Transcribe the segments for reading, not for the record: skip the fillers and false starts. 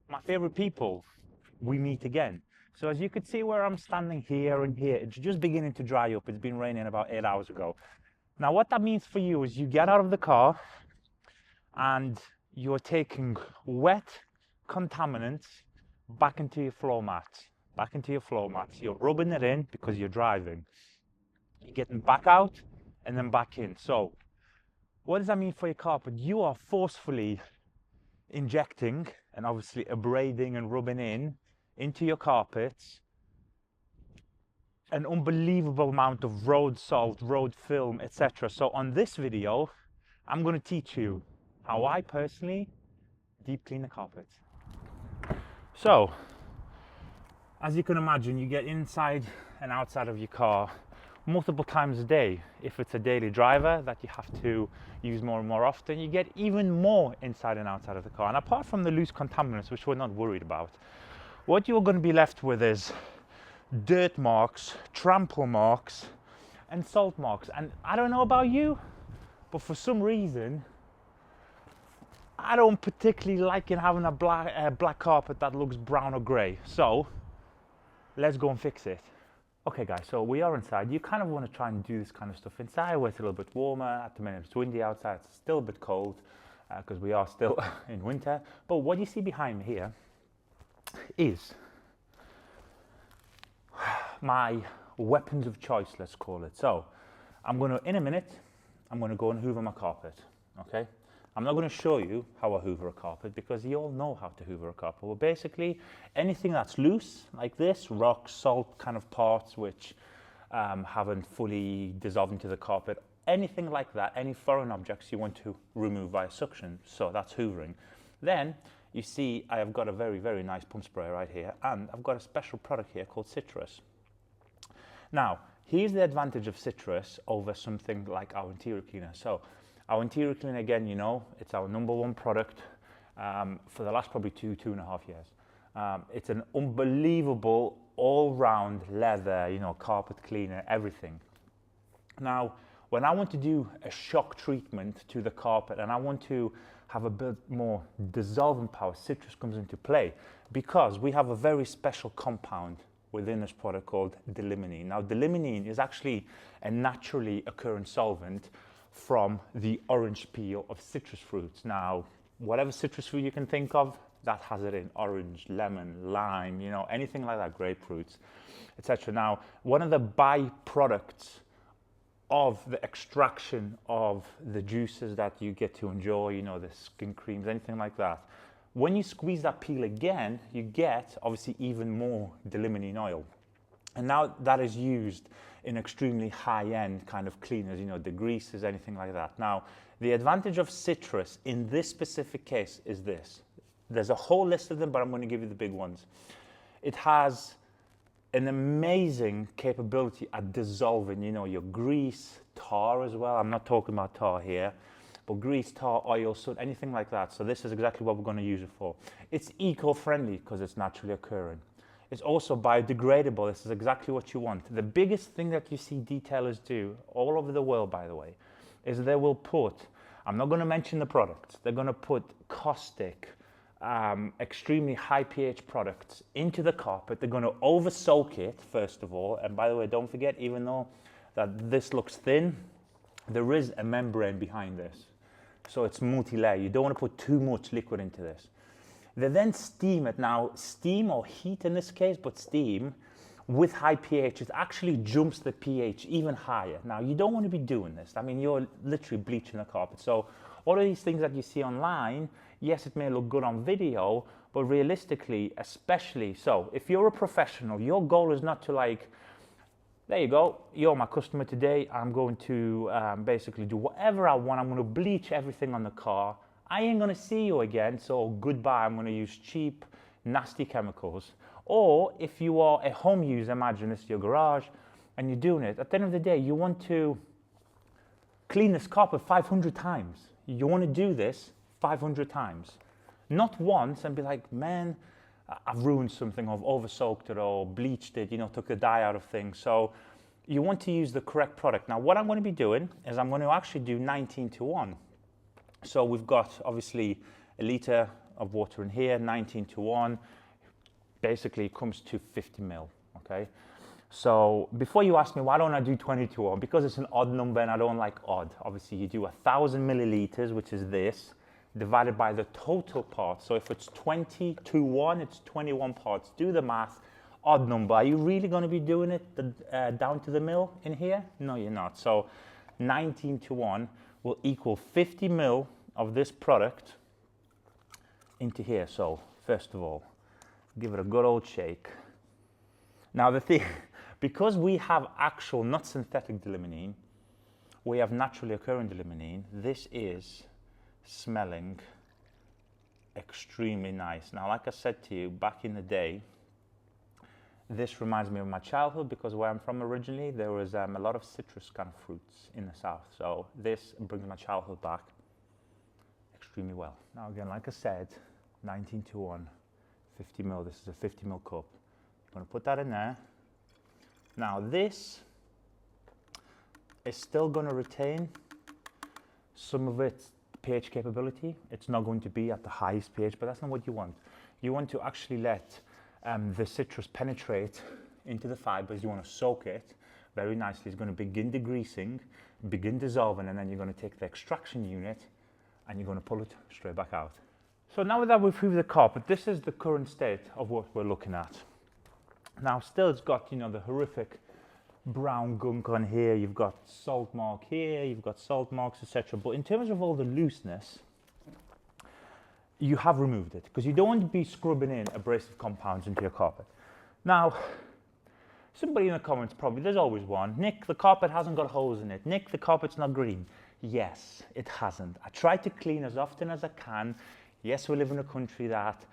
my favorite people, we meet again. So as you could see where I'm standing here and here, it's just beginning to dry up. It's been raining about 8 hours ago. Now what that means for you is you get out of the car and you're taking wet contaminants back into your floor mats, You're rubbing it in because you're driving. You're getting back out and then back in. So what does that mean for your carpet? You are forcefully injecting and obviously abrading and rubbing in into your carpets an unbelievable amount of road salt, road film, etc. So on this video, I'm going to teach you how I personally deep clean the carpet. So, as you can imagine, you get inside and outside of your car multiple times a day. If it's a daily driver that you have to use more and more often, you get even more inside and outside of the car. And apart from the loose contaminants, which we're not worried about, what you're going to be left with is dirt marks, trample marks, and salt marks. And I don't know about you, but for some reason, I don't particularly like it having a black carpet that looks brown or grey. So let's go and fix it. Okay guys, so we are inside. You kind of want to try and do this kind of stuff inside where it's a little bit warmer. At the minute it's windy outside, it's still a bit cold because we are still in winter. But what you see behind me here is my weapons of choice, let's call it. So I'm going to, in a minute, I'm going to go and hoover my carpet, okay? I'm not going to show you how I hoover a carpet because you all know how to hoover a carpet. Well, basically, anything that's loose, like this, rocks, salt kind of parts which haven't fully dissolved into the carpet, anything like that, any foreign objects you want to remove via suction, so that's hoovering. Then, you see I have got a very, very nice pump sprayer right here, and I've got a special product here called Citrus. Now, here's the advantage of Citrus over something like our interior cleaner. So, our interior cleaner, again, you know, it's our #1 product for the last probably 2.5 years. It's an unbelievable all-round leather, you know, carpet cleaner, everything. Now, when I want to do a shock treatment to the carpet and I want to have a bit more dissolving power, Citrus comes into play because we have a very special compound within this product called delimonene. Now, delimonene is actually a naturally occurring solvent from the orange peel of citrus fruits. Now, whatever citrus fruit you can think of, that has it in: orange, lemon, lime, you know, anything like that, grapefruits, etc. Now, one of the byproducts of the extraction of the juices that you get to enjoy, you know, the skin creams, anything like that, when you squeeze that peel again, you get obviously even more delimonene oil. And now that is used in extremely high-end kind of cleaners, you know, degreasers, anything like that. Now, the advantage of Citrus in this specific case is this. There's a whole list of them, but I'm going to give you the big ones. It has an amazing capability at dissolving, you know, your grease, tar as well. I'm not talking about tar here, but grease, tar, oil, soot, anything like that. So this is exactly what we're going to use it for. It's eco-friendly because it's naturally occurring. It's also biodegradable. This is exactly what you want. The biggest thing that you see detailers do all over the world, by the way, is they will put, I'm not going to mention the products, they're going to put caustic, extremely high pH products into the carpet. They're going to over soak it, first of all. And by the way, don't forget, even though that this looks thin, there is a membrane behind this. So it's multi-layer. You don't want to put too much liquid into this. They then steam it. Now, steam or heat in this case, but steam with high pH, it actually jumps the pH even higher. Now, you don't want to be doing this. I mean, you're literally bleaching the carpet. So all of these things that you see online, yes, it may look good on video, but realistically, especially, so if you're a professional, your goal is not to like, there you go, you're my customer today, I'm going to basically do whatever I want, I'm going to bleach everything on the car, I ain't going to see you again, so goodbye, I'm going to use cheap, nasty chemicals. Or if you are a home user, imagine this is your garage, and you're doing it, at the end of the day, you want to clean this carpet 500 times. You want to do this 500 times. Not once and be like, man, I've ruined something, or I've over-soaked it, or bleached it, you know, took the dye out of things. So you want to use the correct product. Now, what I'm going to be doing is I'm going to actually do 19 to 1. So we've got, obviously, a litre of water in here, 19:1, basically comes to 50 mil, okay? So before you ask me, why don't I do 20:1? Because it's an odd number and I don't like odd. Obviously you do 1,000 milliliters, which is this, divided by the total parts. So if it's 20:1, it's 21 parts. Do the math, odd number. Are you really going to be doing it down to the mil in here? No, you're not. So 19:1 will equal 50 mil of this product into here. So first of all, give it a good old shake. Now the thing, because we have actual, not synthetic delimonene, we have naturally occurring delimonene, this is smelling extremely nice. Now, like I said to you, back in the day, this reminds me of my childhood because where I'm from originally, there was a lot of citrus kind of fruits in the south. So this brings my childhood back extremely well. Now again, like I said, 19:1, 50 mil. This is a 50 mil cup. You're going to put that in there. Now this is still going to retain some of its pH capability. It's not going to be at the highest pH, but that's not what you want. You want to actually let the citrus penetrate into the fibers. You want to soak it very nicely. It's going to begin degreasing, begin dissolving, and then you're going to take the extraction unit and you're going to pull it straight back out. So now that we've removed the carpet, this is the current state of what we're looking at. Now still it's got, you know, the horrific brown gunk on here, you've got salt mark here, you've got salt marks, etc. But in terms of all the looseness, you have removed it because you don't want to be scrubbing in abrasive compounds into your carpet. Now, somebody in the comments probably, there's always one, Nick, the carpet hasn't got holes in it. Nick, the carpet's not green. Yes, it hasn't. I try to clean as often as I can. Yes, we live in a country that,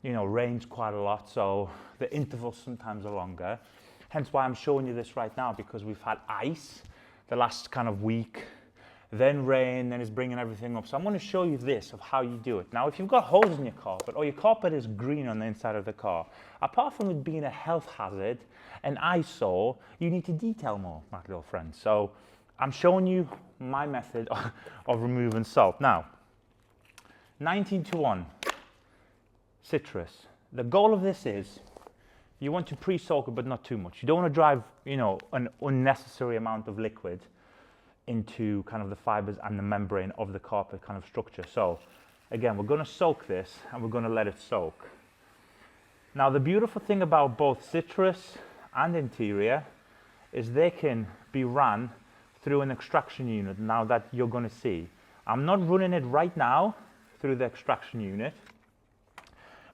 you know, rains quite a lot, so the intervals sometimes are longer. Hence why I'm showing you this right now, because we've had ice the last kind of week, then rain, then it's bringing everything up. So I'm going to show you this of how you do it. Now, if you've got holes in your carpet or your carpet is green on the inside of the car, apart from it being a health hazard, an eyesore, you need to detail more, my little friend. So I'm showing you my method of removing salt. Now, 19:1, citrus. The goal of this is you want to pre-soak it, but not too much. You don't want to drive, you know, an unnecessary amount of liquid into kind of the fibers and the membrane of the carpet kind of structure. So again, we're going to soak this and we're going to let it soak. Now the beautiful thing about both citrus and interior is they can be run through an extraction unit. Now that you're going to see, I'm not running it right now through the extraction unit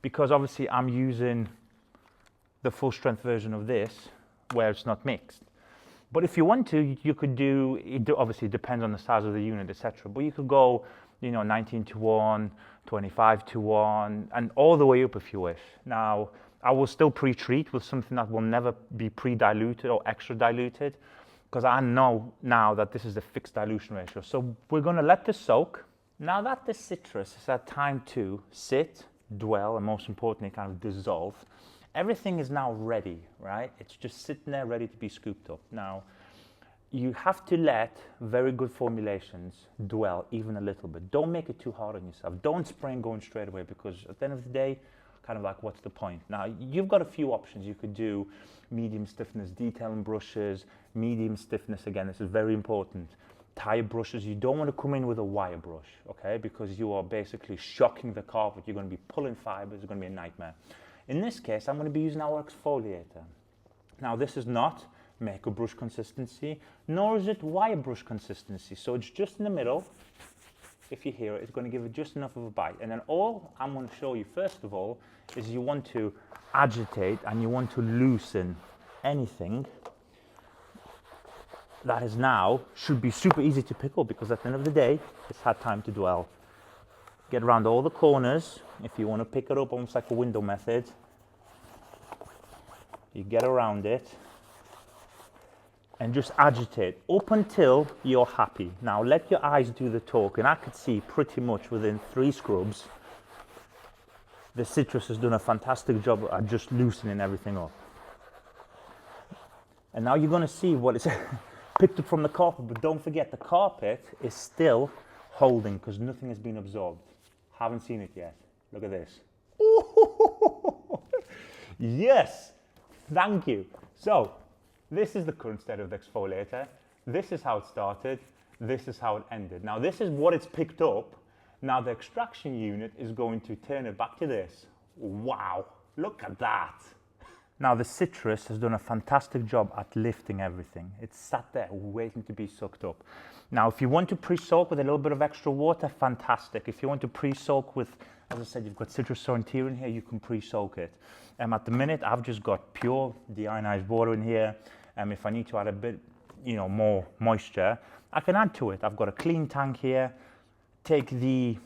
because obviously I'm using the full strength version of this where it's not mixed. But if you want to, you could do, it obviously depends on the size of the unit, etc. But you could go, you know, 19:1, 25:1, and all the way up if you wish. Now, I will still pre-treat with something that will never be pre-diluted or extra diluted, because I know now that this is the fixed dilution ratio. So we're going to let this soak. Now that the citrus has had time to sit, dwell, and most importantly, kind of dissolve, everything is now ready, right? It's just sitting there ready to be scooped up. Now, you have to let very good formulations dwell even a little bit. Don't make it too hard on yourself. Don't spray and go in straight away, because at the end of the day, kind of like, what's the point? Now, you've got a few options. You could do medium stiffness detailing brushes, medium stiffness, again, this is very important. Tire brushes, you don't want to come in with a wire brush, okay? Because you are basically shocking the carpet. You're going to be pulling fibers, it's going to be a nightmare. In this case, I'm going to be using our exfoliator. Now, this is not makeup brush consistency, nor is it wire brush consistency. So it's just in the middle. If you hear it, it's going to give it just enough of a bite. And then all I'm going to show you, first of all, is you want to agitate and you want to loosen anything that is now, should be super easy to pick up, because at the end of the day, it's had time to dwell. Get around all the corners. If you want to pick it up almost like a window method, you get around it and just agitate up until you're happy. Now let your eyes do the talk, and I could see pretty much within 3 scrubs the citrus has done a fantastic job at just loosening everything up. And now you're going to see what is picked up from the carpet, but don't forget the carpet is still holding because nothing has been absorbed. Haven't seen it yet. Look at this. Yes, thank you. So this is the current state of the exfoliator. This is how it started. This is how it ended. Now this is what it's picked up. Now the extraction unit is going to turn it back to this. Wow, look at that. Now the citrus has done a fantastic job at lifting everything. It's sat there waiting to be sucked up. Now if you want to pre-soak with a little bit of extra water, fantastic. If you want to pre-soak with, as I said, you've got citrus sorrentino in here, you can pre-soak it. At the minute I've just got pure deionized water in here. If I need to add a bit, more moisture, I can add to it. I've got a clean tank here. Take the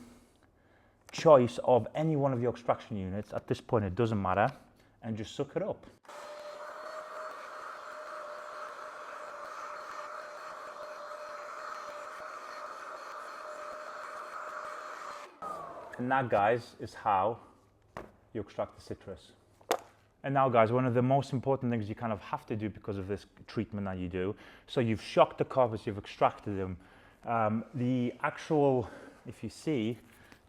choice of any one of your extraction units. At this point it doesn't matter. And just suck it up. And that, guys, is how you extract the citrus. And now, guys, one of the most important things you kind of have to do because of this treatment that you do. So you've shocked the carpets, you've extracted them. The actual, if you see,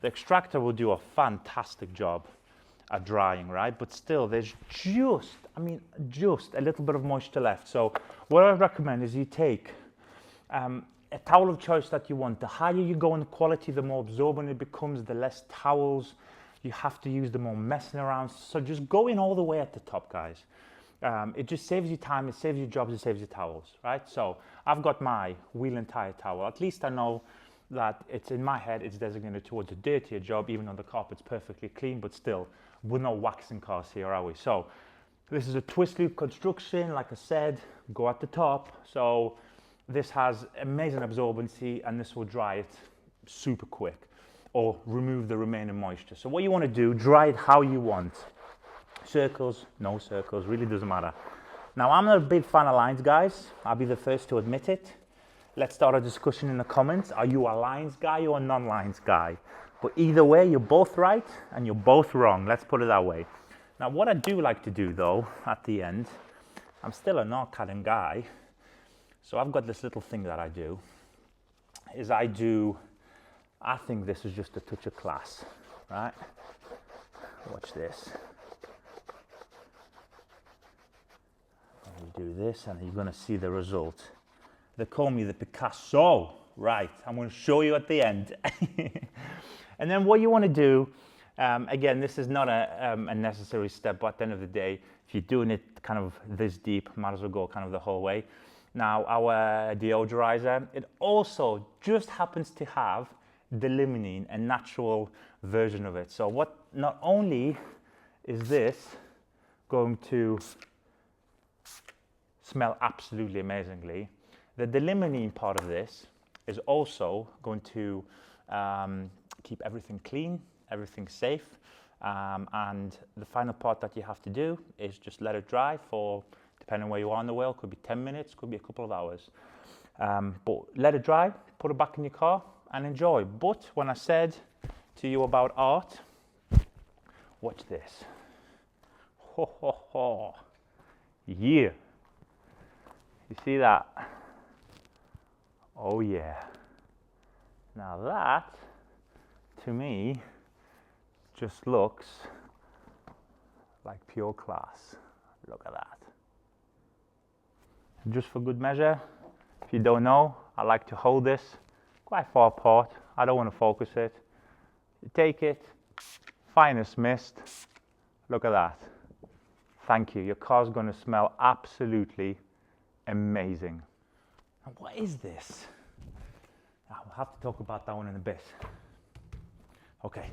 the extractor will do a fantastic job at drying, right? But still, there's just a little bit of moisture left. So what I recommend is you take a towel of choice that you want. The higher you go in the quality, the more absorbent it becomes, the less towels you have to use, the more messing around. So just go in all the way at the top, guys. It just saves you time, it saves you jobs, it saves you towels, right? So I've got my wheel and tire towel. At least I know that it's in my head, it's designated towards a dirtier job, even though the carpet's perfectly clean, but still, we're not waxing cars here, are we? So this is a twist loop construction, like I said, go at the top. So this has amazing absorbency and this will dry it super quick or remove the remaining moisture. So what you want to do, dry it how you want. Circles, no circles, really doesn't matter. Now I'm not a big fan of lines, guys. I'll be the first to admit it. Let's start a discussion in the comments. Are you a lines guy or a non-lines guy? But either way, you're both right and you're both wrong. Let's put it that way. Now, what I do like to do, though, at the end, I'm still a arcading guy. So I've got this little thing that I do, I think this is just a touch of class, right? Watch this. And you do this and you're gonna see the result. They call me the Picasso, right? I'm gonna show you at the end. And then what you want to do, again, this is not a necessary step, but at the end of the day, if you're doing it kind of this deep, might as well go kind of the whole way. Now, our deodorizer, it also just happens to have the limonene, a natural version of it. So what not only is this going to smell absolutely amazingly, the limonene part of this is also going to keep everything clean, everything safe, and the final part that you have to do is just let it dry for, depending on where you are in the world, could be 10 minutes, could be a couple of hours. But let it dry, put it back in your car and enjoy. But when I said to you about art, watch this. Ho, ho, ho. Yeah. You see that? Oh yeah. Now that, to me, just looks like pure class. Look at that. And just for good measure, if you don't know, I like to hold this quite far apart. I don't want to focus it. You take it, finest mist. Look at that. Thank you. Your car's going to smell absolutely amazing. And what is this? We'll have to talk about that one in a bit. Okay.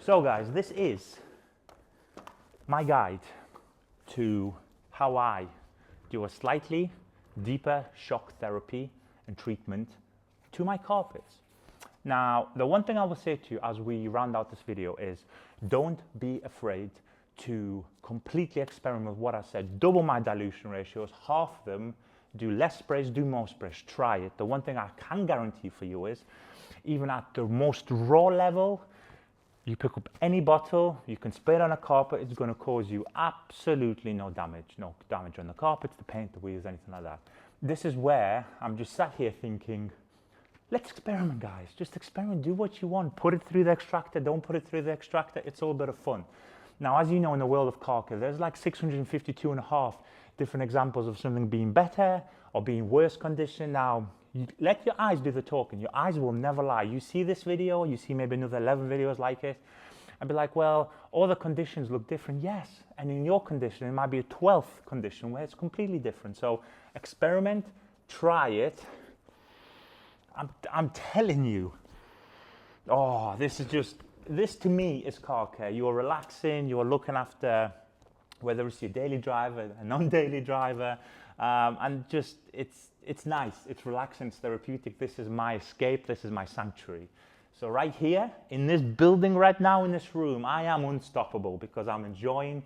So guys, this is my guide to how I do a slightly deeper shock therapy and treatment to my carpets. Now, the one thing I will say to you as we round out this video is don't be afraid to completely experiment with what I said. Double my dilution ratios, half them, do less sprays, do more sprays, try it. The one thing I can guarantee for you is, even at the most raw level, you pick up any bottle, you can spray it on a carpet, it's going to cause you absolutely no damage on the carpets, the paint, the wheels, anything like that. This is where I'm just sat here thinking, let's experiment, guys. Just experiment, do what you want. Put it through the extractor, don't put it through the extractor. It's all a bit of fun. Now, as you know, in the world of car care, there's like 652 and a half different examples of something being better or being worse condition. Now, let your eyes do the talking. Your eyes will never lie. You see this video, you see maybe another 11 videos like it, and be like, well, all the conditions look different. Yes, and in your condition, it might be a 12th condition where it's completely different. So experiment, try it. I'm telling you, oh, this to me is car care. You're relaxing, you're looking after, whether it's your daily driver, a non-daily driver, and just, it's nice, it's relaxing, it's therapeutic. This is my escape, this is my sanctuary. So right here, in this building right now, in this room, I am unstoppable because I'm enjoying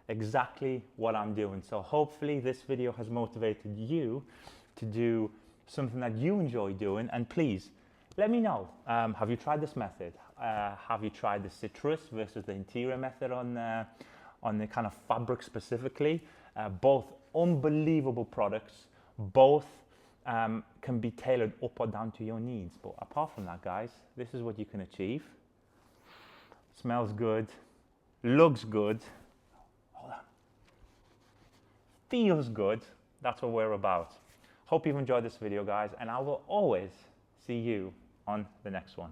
exactly what I'm doing. So hopefully this video has motivated you to do something that you enjoy doing, and please let me know, have you tried this method? Have you tried the citrus versus the interior method on the kind of fabric specifically? Both unbelievable products, both can be tailored up or down to your needs. But apart from that, guys, this is what you can achieve. Smells good, looks good, hold on, feels good. That's what we're about. Hope you've enjoyed this video, guys, and I will always see you on the next one.